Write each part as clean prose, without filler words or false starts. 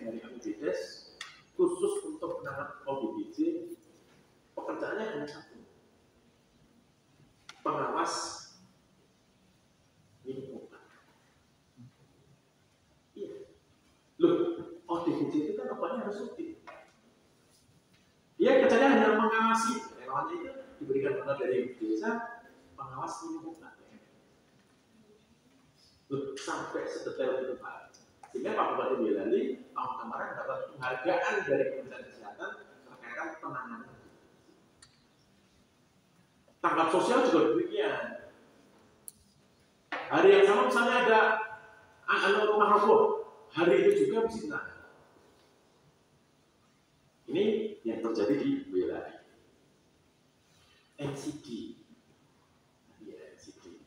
dari APBDes khusus untuk penanganan ODGJ, pekerjaannya hanya satu, pengawas lingkungan. Iya, loh, ODGJ itu kan obatnya harus rutin. Dia kerjanya hanya mengawasi, namanya itu diberikan benar dari desa, pengawas lingkungan. Loh, sampai sedetail itu Pak. Sehingga Pak Bupati Boyolali tahun kemarin dapat penghargaan dari Kementerian Kesehatan terkait penanganan. Tanggap sosial juga demikian. Hari yang sama misalnya ada rumah roboh, hari itu juga mesti ditangani. Ini yang terjadi di Boyolali. NCD. Ya, NCD.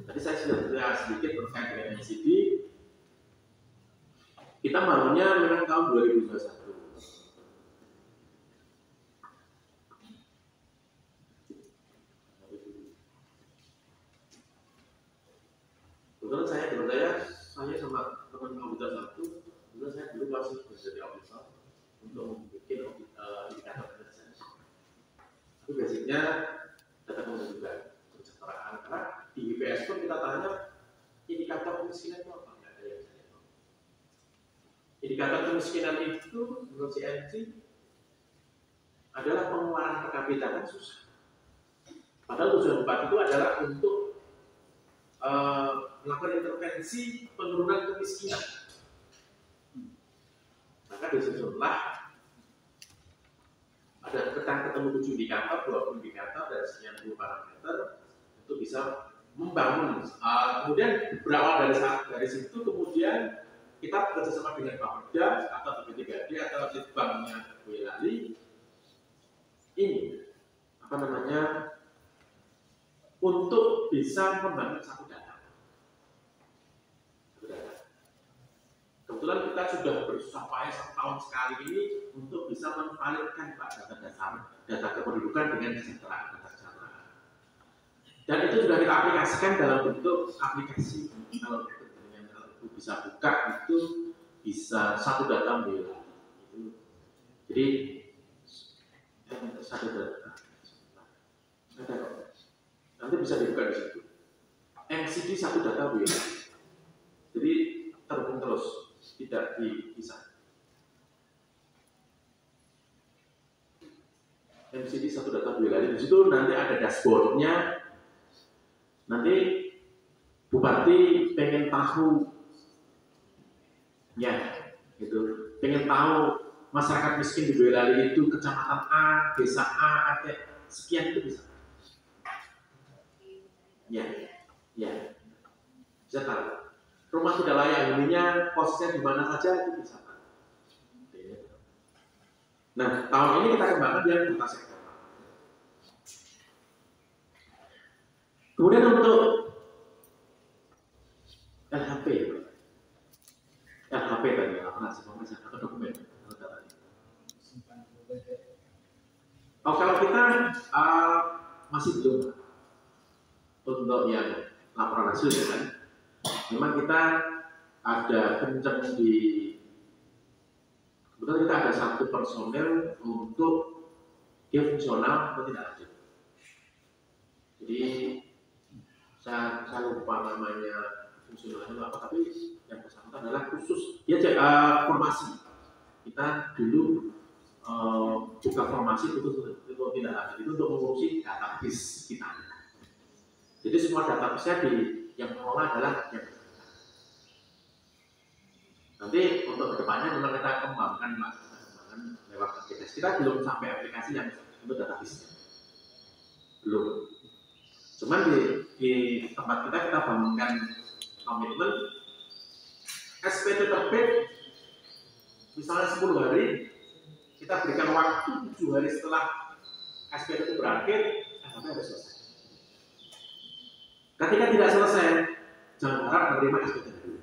Tadi saya sudah sedikit terkait dengan NCD. Kita malunya memang tahun 2021. Kebetulan saya sama teman auditor satu, kebetulan saya dulu masih menjadi auditor untuk membuat indikator kinerja. Itu basicnya data kependudukan, kesejahteraan. Karena di IPS pun kita tanya indikator kemiskinan itu apa? Nggak ada yang saya tahu. Indikator kemiskinan itu menurut CNC adalah pengeluaran per kapita kan susah. Padahal tujuan 4 itu adalah untuk melakukan intervensi penurunan kemiskinan. Maka disusunlah ada ketemu 7 indikator, 20 indikator dan sekian 10 parameter untuk bisa membangun. Kemudian berawal dari situ kemudian kita bekerjasama dengan Bapeda atau BP3D atau Litbangnya Boyolali ini untuk bisa membangun satu data. Kebetulan kita sudah berusaha payah 1 tahun sekali ini untuk bisa memvalidkan data kependudukan dengan kesejahteraan. Dan itu sudah kita aplikasikan dalam bentuk aplikasi. Kalau itu bisa buka itu bisa satu data Boyolali. Jadi satu data. Nanti bisa dibuka di situ. NCD satu data Boyolali. Jadi terhubung terus, tidak dipisah. NCD satu data Boyolali. Di situ nanti ada dashboardnya. Nanti Bupati pengen tahu, ya, gitu. Pengen tahu masyarakat miskin di Boyolali itu kecamatan A, desa A, AT, sekian itu bisa. Ya, bisa tahu. Rumah tidak layak huninya posisinya di mana saja itu bisa tahu. Nah, tahun ini kita kembangkan yang data sektor. Kemudian untuk LHP tadi apa sih atau dokumen kalau kita masih belum untuk yang laporan hasil ya kan. Memang kita ada kencang kebetulan kita ada satu personel untuk dia fungsional atau tidak ada. Jadi saya lupa namanya fungsionalnya apa, tapi yang bersangkutan adalah khusus dia formasi. Kita dulu buka formasi itu tidak ada, itu untuk mengurusi database kita. Jadi semua database yang mengelola adalah yang nanti untuk kedepannya memang kita kembangkan lewat aplikasi. Kita belum sampai aplikasi yang untuk database, belum. Cuman di tempat kita bangunkan komitmen SPT terbit misalnya 10 hari, kita berikan waktu 7 hari setelah SPT itu berakhir, sampai harus selesai. Ketika tidak selesai, jangan harap menerima SPT dulu.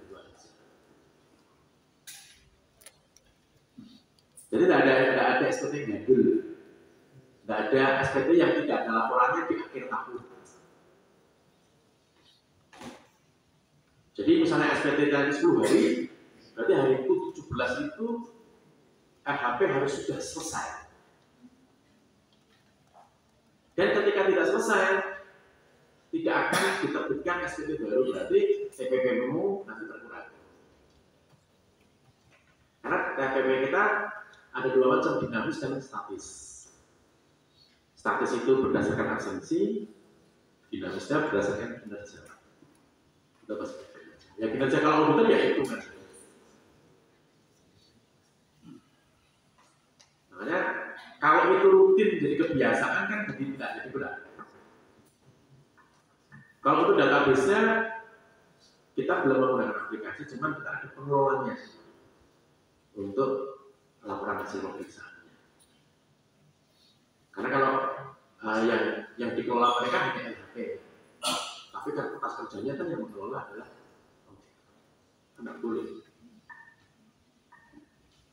Jadi tidak ada SPT yang dulu, tidak ada SPT yang tidak ada laporannya di akhir tahun. Jadi misalnya SPT tadi 10 hari, berarti hari itu 17 itu RHP harus sudah selesai. Dan ketika tidak selesai, tidak akan diterbitkan SPP baru, berarti TPP-mu nanti berkurang. Karena TPP kita ada dua macam, dinamis dan statis. Statis itu berdasarkan absensi, dinamisnya berdasarkan kinerja. Ya kinerja kalau auditor ya itu kan. Makanya kalau itu rutin jadi kebiasaan kan jadi tidak jadi berat. Kalau untuk database-nya kita belum menggunakan aplikasi, cuman kita ada pengelolaannya untuk laporan hasil pemeriksaan. Karena kalau yang dikelola mereka hanya LHP, tapi kan kertas kerjanya kan yang mengelola adalah tidak boleh.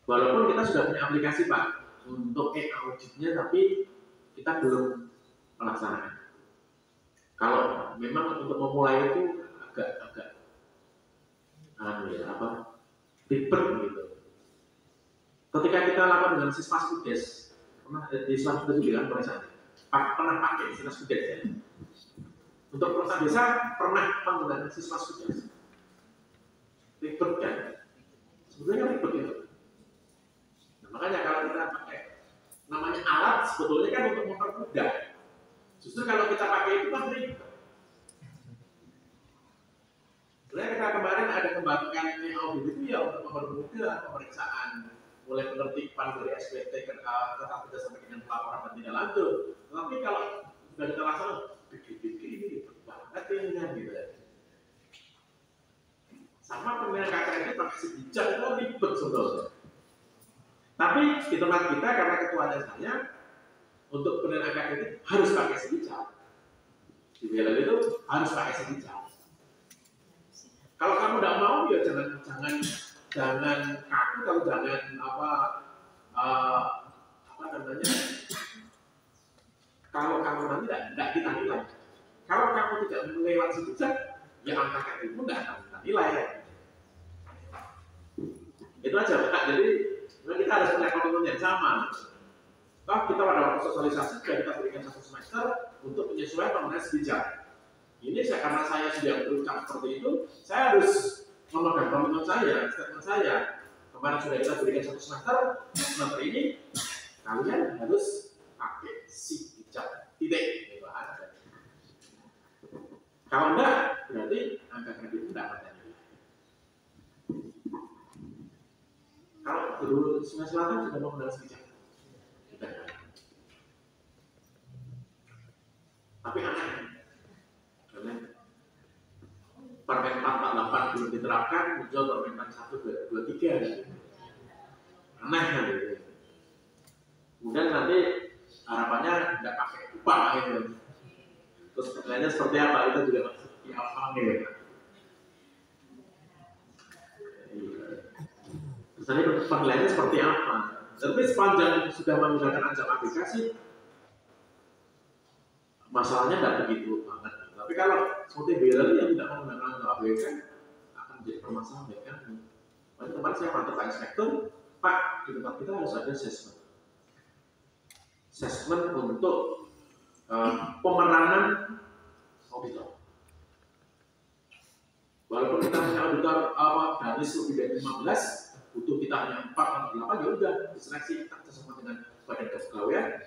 Walaupun kita sudah punya aplikasi Pak untuk auditnya, tapi kita belum melaksanakan. Kalau memang untuk memulai itu agak ribet gitu. Ketika kita lakukan dengan Sismaskudes, pernah di Sismaskudes itu bilang pernah pakai Sismaskudes ya. Untuk perangkat desa pernah menggunakan Sismaskudes. Ribet kan? Sebenarnya ribet itu. Nah, makanya kalau kita pakai namanya alat sebetulnya kan untuk mempermudah. Justru kalau kita pakai itu kan ribet. Sebenarnya kita kemarin ada kembangkan audit itu ya untuk mempermudah pemeriksaan, mulai penertiban dari SPT ke tetap tidak sampai dengan pelaporan dan tidak lanjut. Tetapi kalau sudah kita laksanakan, gede-gede ini ribet banget ini gitu ya. Sama pemilihan KKN pakai sebijak itu ribet sebetulnya. Tapi di tempat kita karena ketuanya saya, untuk penilaian KKN itu harus pakai sebijak. Di wilayah itu harus pakai sebijak. Kalau kamu tidak mau ya jangan kaku, kalau jangan kalau kamu nanti tidak kita nilai. Kalau kamu tidak melewati sebijak, ya angka KKN itu tidak akan kita nilai. Itu aja Pak. Jadi kita harus punya komitmen yang sama. Toh kita pada waktu sosialisasi sudah kita berikan 1 semester untuk penyesuaian penggunaan sebijak. Ini karena saya sudah berucap seperti itu, saya harus memegang komitmen saya, statement saya. Kemarin sudah kita berikan 1 semester ini kalian harus pakai sebijak titik. Kalau enggak, berarti angka kredit tidak akan nilai. Kalau dulu Sungai Selatan sudah menggunakan sebijak. Tapi aneh. Permen 448 belum diterapkan, muncul Permen 123. Aneh kan gitu. Kemudian nanti harapannya tidak pakai upah gitu. Terus pertanyaannya seperti apa? Itu juga seperti apa gitu. Terus nanti penilaiannya seperti apa? Tapi sepanjang sudah menggunakan ancam aplikasi, masalahnya tidak begitu banget. Tapi kalau seperti Beller yang tidak menggunakan ancam aplikasi akan menjadi permasalahan ya kan. Pada tempat saya pantau Pak Inspektur, Pak di tempat kita harus ada assessment untuk pemeranan auditor. Walaupun kita punya auditor danis lebih dari 15, butuh kita hanya 4 atau 8, ya udah diseleksi kita bersama dengan Badan Kepegawaian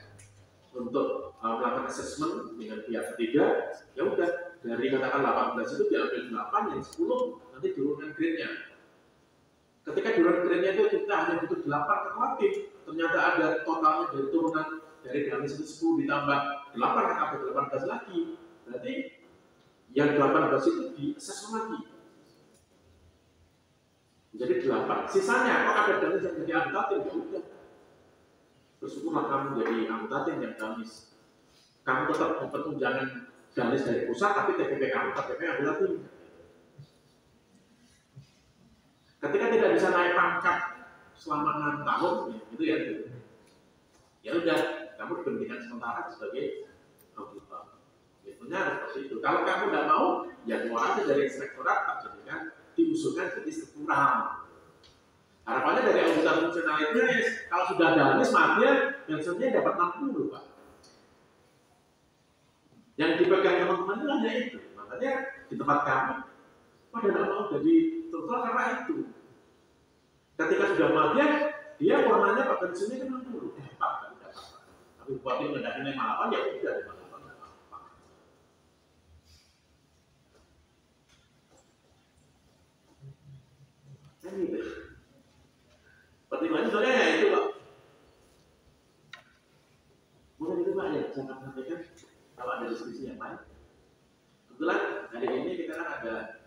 untuk melakukan assessment dengan pihak ketiga. Ya udah dari katakan 18 itu diambil 8, yang 10 nanti turunkan grade-nya. Ketika turun grade-nya itu kita hanya butuh 8 kumulatif, ternyata ada totalnya dari turunan dari danis itu 10 ditambah 8 kan ada 18 lagi. Berarti yang 18 itu di-assessment lagi. Jadi 8. Sisanya kok ada danis yang jadi amputatif, ya udah. Bersyukurlah kamu jadi amputatif yang danis. Kamu tetap dapat tunjangan danis dari pusat, tapi TPP kamu TPP amputatif. Ketika tidak bisa naik pangkat selama 6 tahun, ya, itu ya. Ya udah, kamu diberhentikan sementara sebagai auditor. Itunya seperti itu. Kalau kamu tidak mau, ya keluar aja dari inspektorat, tak jadikan diusulkan jadi struktural. Harapannya dari auditor fungsional itu kalau sudah danis maafnya pensiunnya dapat 60 Pak. Yang dipegang teman-teman itu hanya itu. Makanya di tempat kami pada tidak mau jadi struktural karena itu. Ketika sudah maafnya dia warnanya Pak pensiunnya kan 60. Pak tidak apa-apa. Tapi buat yang mendaki 58 ya udah 58. Gitu. Pertimbangannya soalnya ya itu Pak. Mungkin itu Pak ya, saya akan sampaikan kalau ada diskusi yang lain. Kebetulan hari ini kita kan ada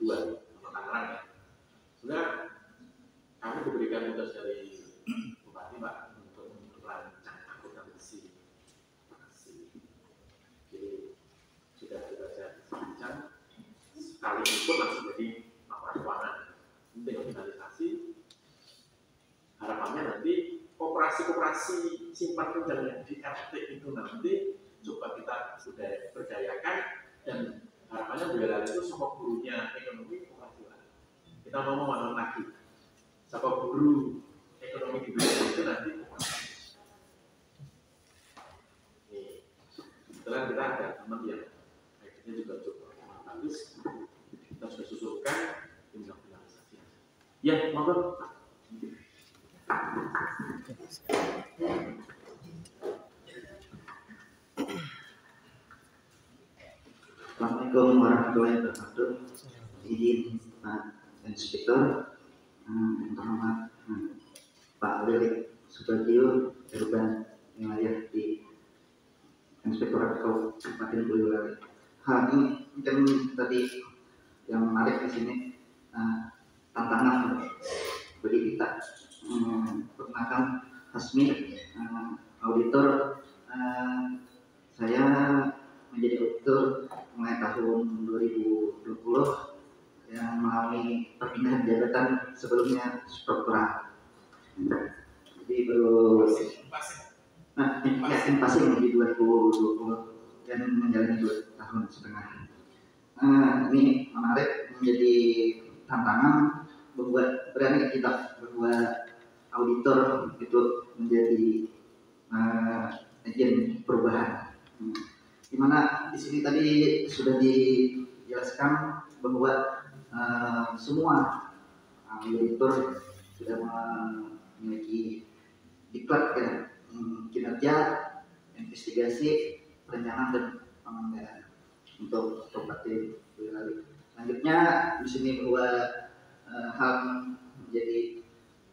dua Tangerang ya. Sudah kami diberikan tugas dari Bupati Pak untuk merancang akuntansi. Jadi sudah kita rancang sekali ikut langsung jadi laporan keuangan. Untuk finalisasi, harapannya nanti koperasi-koperasi simpan pinjam yang di RT itu nanti coba kita sudah berdayakan dan harapannya biar itu semua gurunya ekonomi koperasi. Kita mau membangun lagi siapa guru ekonomi di dunia itu nanti nih setelah kita ada teman yang akhirnya juga coba habis kita sudah susulkan tindak finalisasi ya monggo. Assalamualaikum warahmatullahi wabarakatuh. Izin Pak Inspektor, yang terhormat Pak Lilik Subagio, Erban Wilayah di Inspektorat Kabupaten Boyolali. Hal ini mungkin tadi yang menarik di sini tantangan bagi kita. Perkenalkan Hasmi, auditor. Saya menjadi auditor mulai tahun 2020 yang melalui perpindahan jabatan sebelumnya struktural. Jadi baru passing di 2020 dan menjalani 2 tahun setengah. Ini menarik menjadi tantangan membuat berani kita bahwa auditor itu menjadi agen perubahan. Di mana di sini tadi sudah dijelaskan bahwa semua auditor sudah memiliki diklat ya, kinerja, investigasi, perencanaan dan penganggaran untuk Kabupaten Boyolali. Selanjutnya di sini bahwa hal menjadi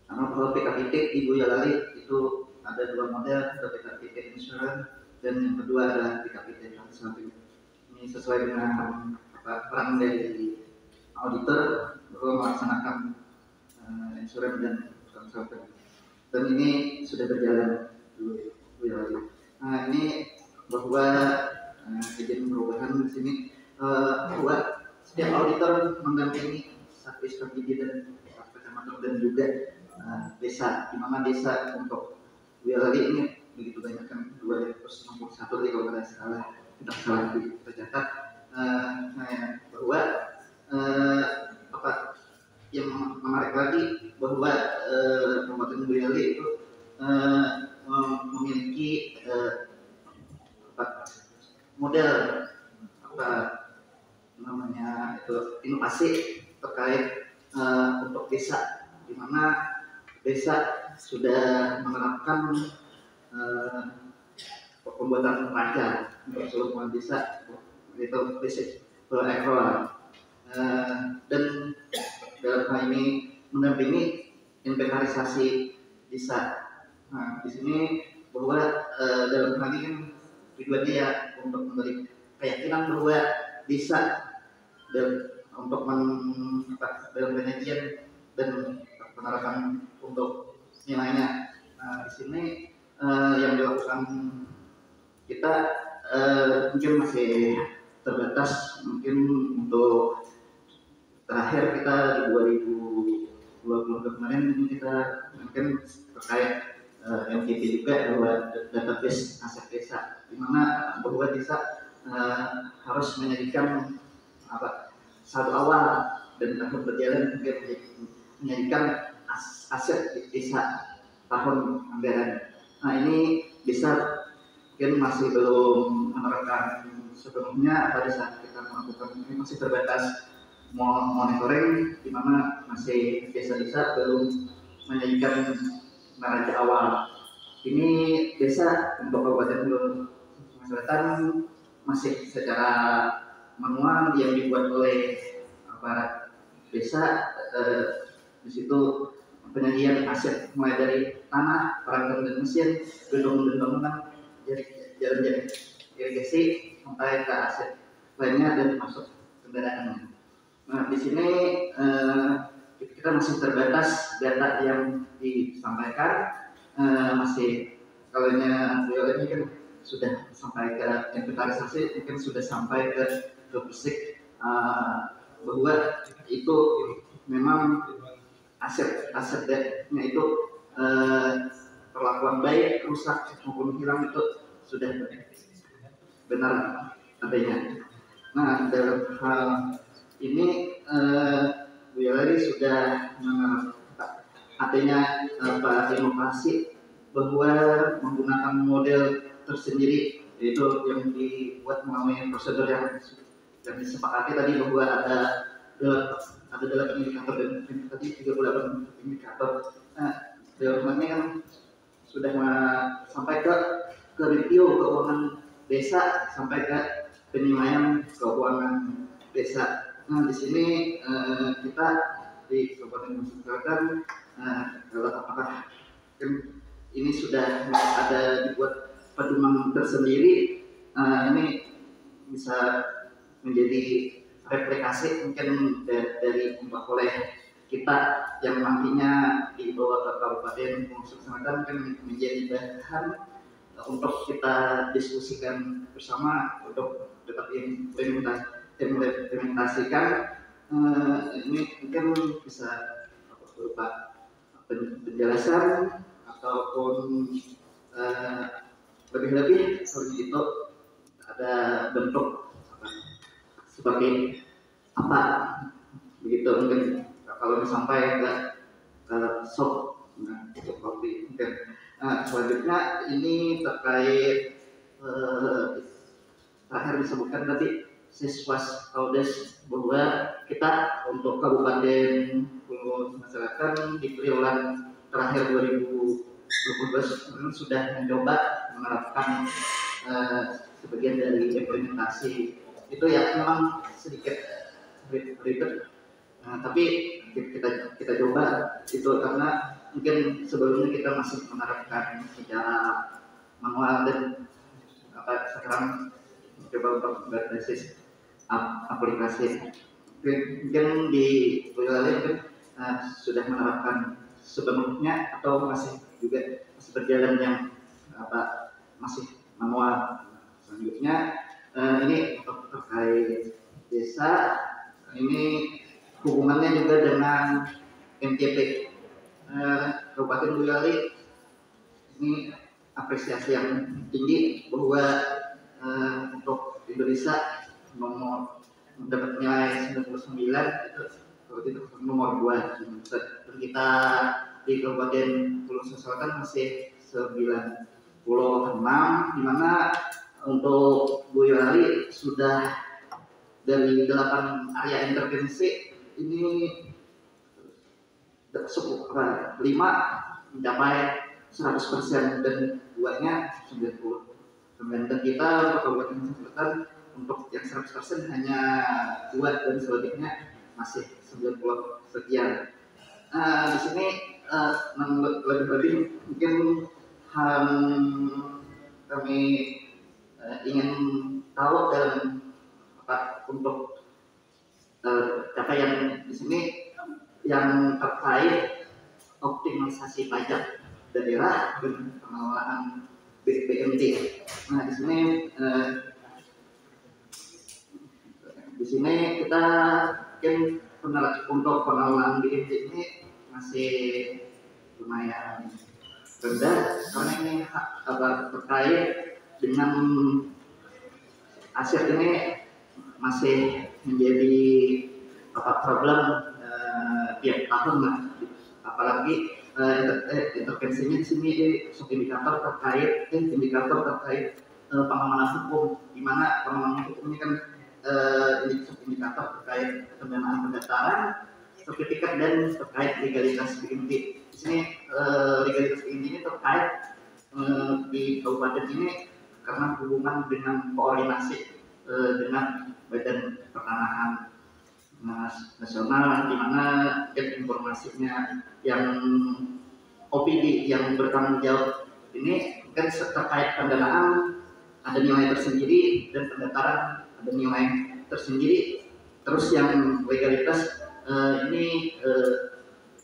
bahwa PKPT di Boyolali itu ada 2 model, ada PKPT insurance dan yang kedua adalah PKPT consulting. Ini sesuai dengan peran dari auditor bahwa melaksanakan insurance dan consulting. Dan ini sudah berjalan dulu. Nah ini bahwa kejadian perubahan di sini bahwa setiap auditor mendampingi satu SKPD dan kecamatan dan juga desa, di mana desa untuk Boyolali ini begitu banyak kan 261 tadi kalau tidak salah tercatat. Bahwa yang menarik lagi bahwa Kabupaten Boyolali itu memiliki model inovasi terkait untuk desa, di mana desa sudah menerapkan pembuatan raja untuk seluruh desa, itu basic agro, dan dalam hal ini mendampingi inventarisasi desa. Nah, di sini bahwa dalam hal ini tujuannya ya untuk memberi keyakinan bahwa desa dan untuk dalam penyajian dan penerapan untuk nilainya. Nah, di sini yang dilakukan kita mungkin masih terbatas. Mungkin untuk terakhir kita di 2020 kemarin ini kita mungkin terkait MTP juga bahwa database aset desa, di mana bahwa desa harus menyajikan satu awal dan tahun berjalan menyajikan aset di desa tahun anggaran. Nah ini bisa mungkin masih belum menerapkan sepenuhnya pada saat kita melakukan ini, masih terbatas monitoring, di mana masih desa-desa belum menyajikan neraca awal. Ini desa untuk Kabupaten Sumatera Selatan masih secara manual yang dibuat oleh aparat desa. Di situ penyajian aset mulai dari tanah, peralatan dan mesin, gedung dan bangunan, jalan-jalan irigasi sampai ke aset lainnya dan masuk kendaraan. Nah di sini kita masih terbatas data yang disampaikan, masih kalau ini kan sudah sampai ke inventarisasi, mungkin sudah sampai ke fisik, bahwa itu memang asetnya itu perlakuan baik, rusak maupun hilang itu sudah benar adanya. Nah dalam hal ini Bu Yolari sudah artinya inovasi bahwa menggunakan model tersendiri, yaitu yang dibuat melalui prosedur yang disepakati tadi, bahwa ada 8 indikator dan tadi 38 indikator. Nah, dalam ini kan sudah sampai ke review keuangan desa, sampai ke penilaian keuangan desa. Nah di sini kita di Kabupaten Selatan, apakah ini sudah ada dibuat pedoman tersendiri, ini bisa menjadi replikasi mungkin dari oleh kita yang nantinya dibawa ke Kabupaten Selatan, kan menjadi bahan untuk kita diskusikan bersama untuk dapat implementasikan. Ini mungkin bisa berupa penjelasan ataupun lebih-lebih seperti itu, ada bentuk sebagai apa begitu, mungkin kalau sampai ke shop. Nah seperti mungkin selanjutnya ini terkait terakhir disebutkan tadi Siswas Kaudes, bahwa kita untuk Kabupaten Sumatera Selatan di triwulan terakhir 2022 sudah mencoba menerapkan sebagian dari implementasi itu ya, memang sedikit ribet, tapi kita coba itu karena mungkin sebelumnya kita masih menerapkan secara manual, dan sekarang coba untuk berbasis aplikasi. Mungkin di wilayah sudah menerapkan sepenuhnya atau masih berjalan yang masih manual. Selanjutnya ini untuk terkait desa, ini hubungannya juga dengan MTP Kabupaten Boyolali. Ini apresiasi yang tinggi bahwa untuk Indonesia mendapat nilai 99, itu nomor 2. Dan kita di Kabupaten Sulawesi Selatan masih 96, di mana untuk Boyolali sudah dari 8 area intervensi ini 5 mencapai 100% dan 2-nya 90. Dan kita untuk Kabupaten Selatan untuk yang 100% hanya 2, dan selebihnya masih 90 sekian. Di sini lebih mungkin kami ingin tahu dalam untuk capaian di sini yang terkait optimalisasi pajak daerah dan pengelolaan BPNT. Nah di sini kita mungkin untuk pengelolaan BPNT ini masih lumayan rendah, karena ini terkait dengan aset ini masih menjadi problem tiap tahun lah. Apalagi intervensinya di sini indikator terkait pengamanan hukum, di mana pengamanan hukum ini kan indikator terkait pendanaan pendaftaran, sertifikat dan terkait legalitas PMD. Di sini legalitas PMD ini terkait di kabupaten ini karena hubungan dengan koordinasi dengan Badan Pertanahan Nasional, di mana informasinya yang OPD yang bertanggung jawab ini kan terkait pendanaan ada nilai tersendiri dan pendaftaran ada nilai tersendiri. Terus yang legalitas ini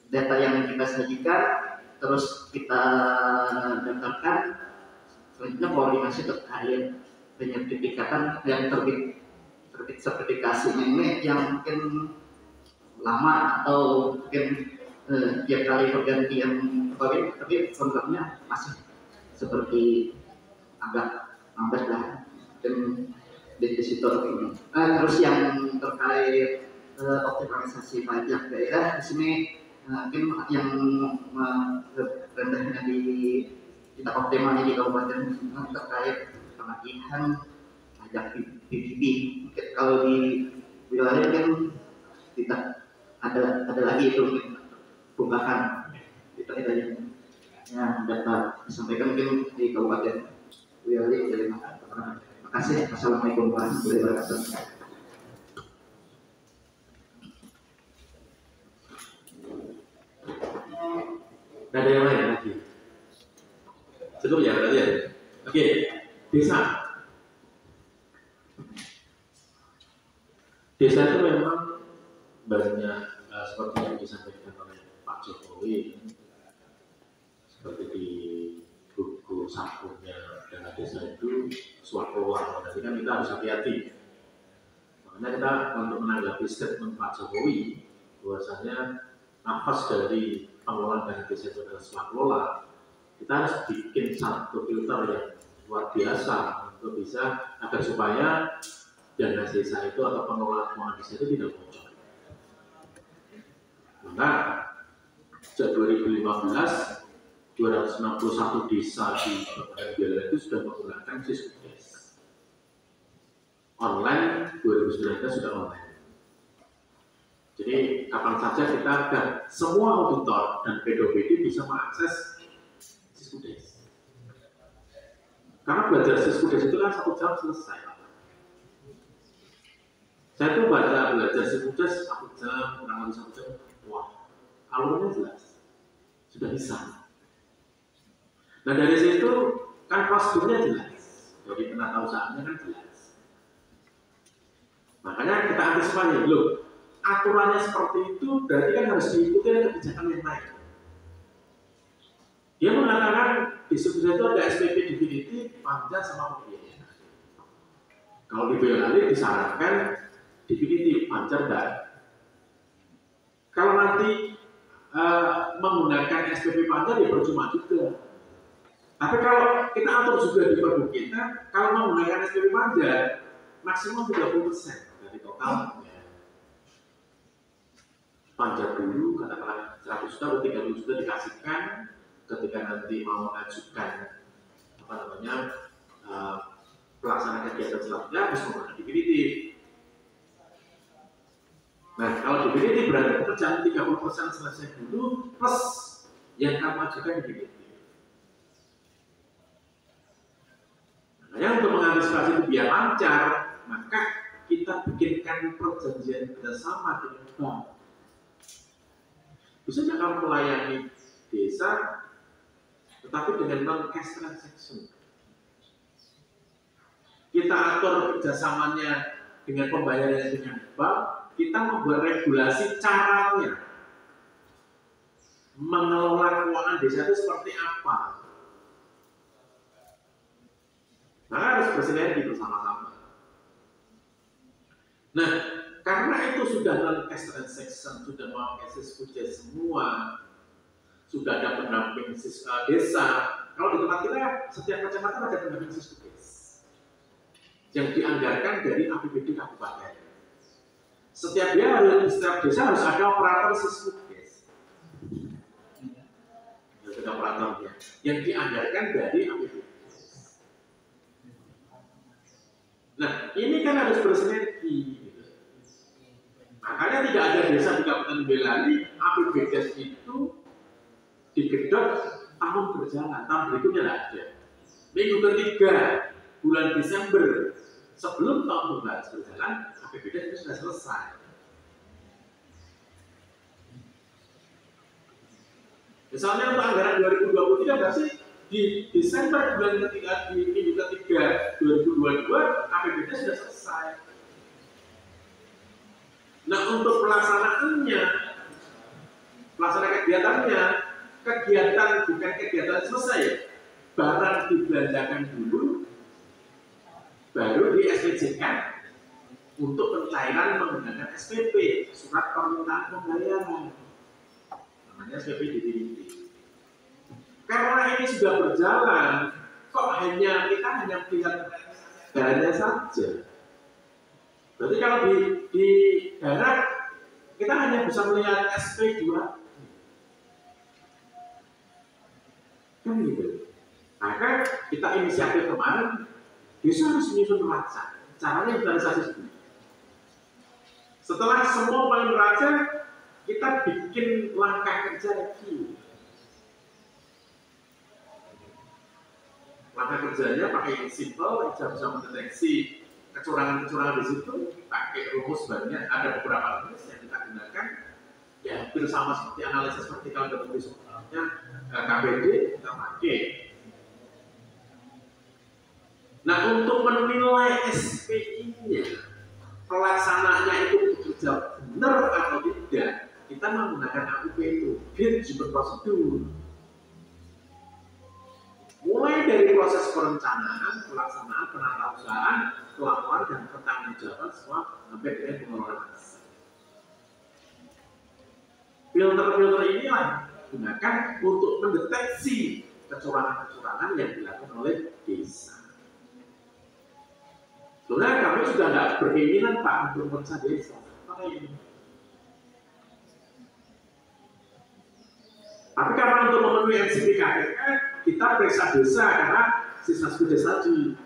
data yang kita sajikan terus kita daftarkan, selanjutnya koordinasi terkait penyertifikatan yang terbit sertifikasinya ini yang mungkin lama atau mungkin tiap kali pergantian pegawai, tapi kontraknya masih seperti agak lambat lah dan depositor ini. Terus yang terkait optimalisasi pajak daerah di sini mungkin yang rendahnya kita optimalnya di kabupaten terkait penagihan pajak PBB. Kalau di wilayah kan tidak ada lagi itu perubahan itu aja yang dapat disampaikan mungkin di kabupaten wilayah. Terima kasih. Assalamualaikum warahmatullahi wabarakatuh. Ada yang lain lagi? Cukup ya berarti ya? Oke, desa. Desa itu memang banyak seperti yang disampaikan oleh Pak Jokowi, seperti di buku sakunya dana desa itu swaklola. Jadi kan kita harus hati-hati. Makanya kita untuk menanggapi statement Pak Jokowi bahwasanya nafas dari pengelolaan dana desa itu adalah swaklola, kita harus bikin satu filter yang luar biasa untuk bisa agar supaya dana desa itu atau pengelolaan keuangan desa itu tidak bocor. Maka sejak 2015 261 desa di Kabupaten Biara itu sudah menggunakan Siskudes. Online 2019 sudah online. Jadi kapan saja kita agar semua auditor dan PDOPD bisa mengakses Siskudes. Karena belajar Siskudes itu kan 1 jam selesai. Saya tuh belajar Siskudes 1 jam, kurang lebih 1 jam. Wah, alurnya jelas, sudah bisa. Nah dari situ kan prosedurnya jelas, jadi penata usahanya kan jelas. Makanya kita antisipasi, loh, aturannya seperti itu berarti kan harus diikuti kebijakan yang lain. Dia mengatakan di Siskudes itu ada SPP definitif, panja sama pembiayaan. Kalau di Boyolali disarankan definitif, panja enggak. Kalau nanti menggunakan SPP panja ya percuma juga. Tapi kalau kita atur juga di pergub kita, kalau menggunakan SPP panja maksimum 30% dari totalnya. Panja dulu katakanlah 100 juta atau 30 juta dikasihkan ketika nanti mau mengajukan pelaksanaan kegiatan selanjutnya harus menggunakan definitif. Nah, kalau definitif berarti pekerjaan 30% selesai dulu plus yang kamu ajukan definitif. Makanya untuk mengantisipasi itu biar lancar, maka kita bikinkan perjanjian bersama dengan bank. Bisa kamu melayani desa, tetapi dengan non-cash transaction. Kita atur kerjasamanya dengan pembayaran dengan bank. Kita membuat regulasi caranya mengelola keuangan desa itu seperti apa. Nah, harus bersinergi bersama-sama. Nah, karena itu sudah non-cash transaction, sudah memakai Siskudes semua, sudah ada pendamping desa. Kalau di tempat kita, setiap kecamatan ada pendamping Siskudes yang dianggarkan dari APBD kabupaten. Setiap desa harus ada operator Siskudes. sepeda operatornya yang dianggarkan dari APBD. Nah, ini kan harus bersinergi. Gitu. Makanya tidak ada desa di Kabupaten Boyolali APBD itu digedot tahun berjalan, tahun berikutnya tidak ada. Minggu ketiga bulan Desember sebelum tahun berjalan, APBD itu sudah selesai. Misalnya untuk anggaran 2023 berarti di Desember bulan ketiga, di minggu ketiga 2022 APBD sudah selesai. Nah, untuk pelaksanaannya, pelaksanaan kegiatan bukan kegiatan selesai, barang dibelanjakan dulu, baru di SPJ-kan untuk pencairan menggunakan SPP, surat permintaan pembayaran. Namanya SPP definitif. Karena ini sudah berjalan, kok kita hanya melihat daerahnya saja. Berarti kalau di daerah kita hanya bisa melihat SP2, kan gitu. Maka kita inisiatif kemarin, bisa harus menyusun neraca. Caranya inventarisasi dulu. Setelah semua paling neraca, kita bikin langkah kerja lagi. Langkah kerjanya pakai yang simple, kita bisa mendeteksi kecurangan-kecurangan di situ, pakai rumus banyak, ada beberapa rumus yang kita gunakan, ya hampir sama seperti analisis vertikal dan horizontalnya KPD kita pakai. Nah, untuk menilai SPI-nya, pelaksananya itu bekerja benar atau tidak, kita menggunakan AUP itu, Grid Prosedur. Mulai dari proses perencanaan, pelaksanaan, penatausahaan, pelaporan dan pertanggungjawaban semua sampai dengan pengelolaan aset. Filter-filter inilah digunakan untuk mendeteksi kecurangan-kecurangan yang dilakukan oleh desa. Sebenarnya kami sudah tidak berkeinginan Pak untuk memeriksa desa. Apa ini? Tapi karena untuk memenuhi NCPKK kita periksa desa karena sisa desa tadi.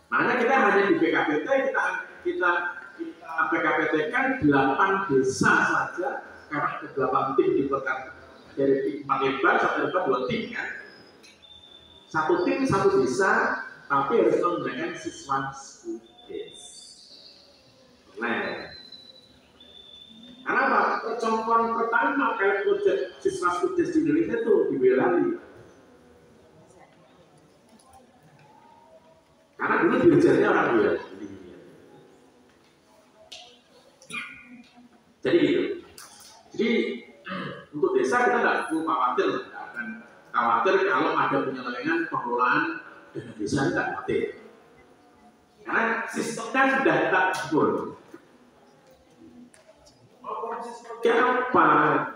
Makanya kita hanya di PKPT kita PKPT kan 8 desa saja karena ada 8 tim dibuatkan dari 4 lebar, 1 lebar 2 tim kan. 1 tim 1 desa tapi harus menggunakan siswa skudes. Nah, karena apa? Percontohan pertama kayak proyek siswa skudes di Indonesia itu di Boyolali. Karena dulu belajarnya orang Boyolali. Jadi gitu. Jadi untuk desa kita nggak perlu khawatir, nggak akan khawatir kalau ada penyelewengan pengelolaan dana desa tidak khawatir. Karena sistemnya sudah tak jebol. Ya apa?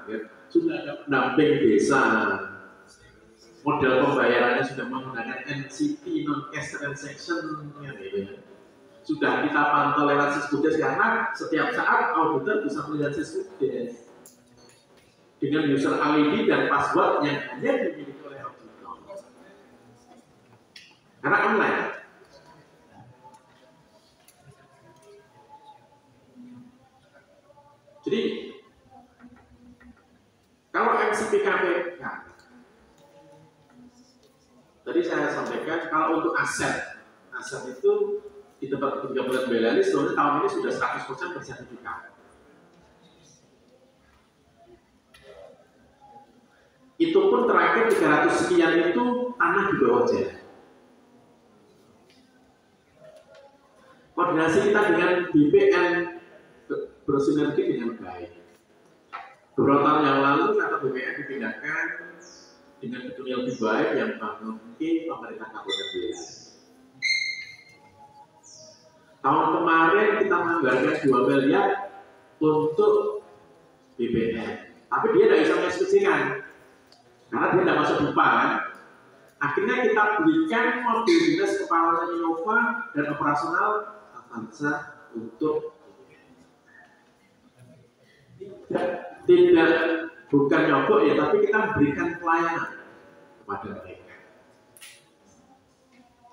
Ya, sudah ada pendamping desa. Model pembayarannya sudah menggunakan NCT non cash transaction ya. Sudah kita pantau lewat Siskudes karena setiap saat auditor bisa melihat Siskudes dengan user ID dan password yang hanya dimiliki oleh auditor. Karena online. Jadi kalau NCPKPK tadi saya sampaikan kalau untuk aset itu di tempat Kabupaten Boyolali sebenarnya tahun ini sudah 100% bersertifikat. Itu pun terakhir 300 sekian itu tanah di bawah jalan. Koordinasi kita dengan BPN bersinergi dengan baik. Beberapa tahun yang lalu kata BPN dipindahkan dengan gedung yang lebih baik yang mungkin pemerintah Kabupaten Boyolali. Tahun kemarin kita menganggarkan 2 miliar untuk BPN, tapi dia tidak bisa mengeksekusikan karena dia tidak masuk BUPA kan. Akhirnya kita berikan mobil dinas kepala Innova dan operasional Avanza untuk tidak bukan nyogok ya, tapi kita memberikan pelayanan kepada mereka.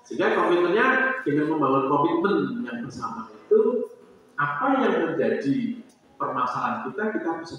Sehingga komitmennya dengan membangun komitmen yang bersama itu, apa yang menjadi permasalahan kita bisa